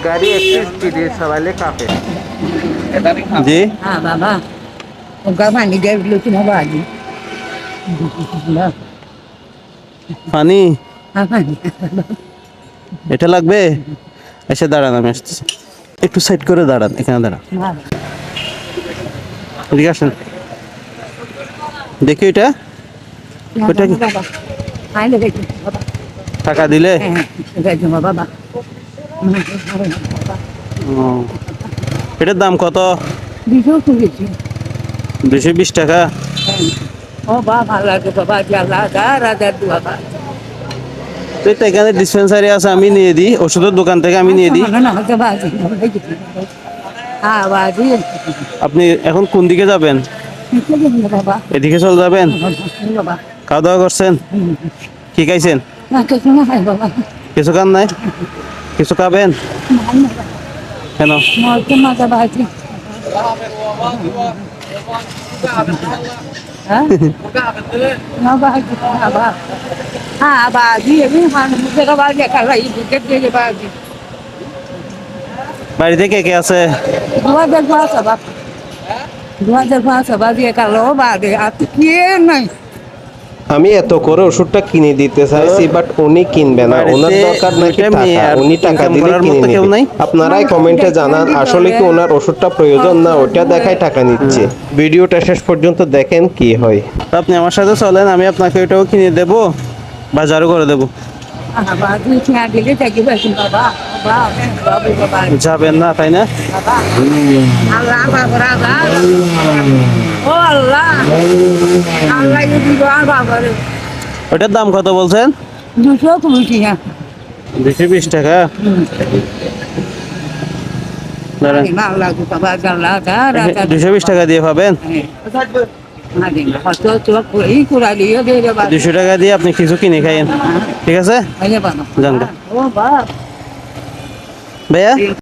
गाड़ी 21 TDS वाले cafe জি हाँ बाबा उनका पानी दे लो तुम बाजी পানি हाँ पानी এটা লাগবে এসে দাঁড়ান আমি আসতেছি একটু সাইড করে দাঁড়ান এখানে দাঁড়ান हाँ এদিকে আসেন দেখি এটা ওটা কি बाबा हाँ ले गई बाबा টাকা দিলে गई बाबा ও, এটার দাম কত बीजों को लीजिए 220 টাকা ओ बाबा लगे बाबा जला जा राजा बाबा তো এটা এখানে ডিসপেন্সারি আছে আমি নিয়ে দিই ওষুধের দোকান থেকে আমি নিয়ে দিই ना ना के बाजी हाँ बाजी আপনি এখন কোন দিকে যাবেন बाबा এদিকে চলে যাবেন बाबा খাওয়া দাওয়া করছেন কি খাইছেন ना कैसे ना है बाबा কিছু খান নাই কিছু খাবেন কেন मौत के माता बाजी हाँ ना बाजी बाबा हाँ बाजी ये भी हाँ मुझे का बाजी कर रही है कितने के बाजी বাড়িতে কে কে আছে दुआ दरबार सबा दुआ दरबार सबा दिए कर लो बाजी आप किए नहीं আমি এত করে ওষুধটা কিনে দিতে চাইছি বাট উনি কিনবে না ওনার দরকার নাকি টাকা উনি টাকা দিলে কিনে নেবে আপনারাই কমেন্টে জানান আসলে কি ওনার ওষুধটা প্রয়োজন না ওটা দেখায় টাকা নিচ্ছে ভিডিওটা শেষ পর্যন্ত দেখেন কি হয় তো আপনি আমার সাথে চলেন আমি আপনাকে এটাও কিনে দেবো বাজারও করে দেবো हाँ बाजी क्या दिले जाके बैठ बाबा बाबा बाबू बाबा যাবেন না তাই না बाबा अल्लाह बाबा ओ अल्लाह अल्लाह ये दीवार बाबा रे ওটার দাম কত বলছেন दूसरों को भी है 220 টাকা দাঁড়ান अल्लाह को बाबा अल्लाह का राजा 220 টাকা দিয়ে পাবেন हतो तो कोई कुरा लियो दे रे बाबा 200 টাকা দিয়ে আপনি কিছু কিনে খাইয়েন ঠিক আছে अरे बाबा जान दो। ओ बाबा ভাইয়া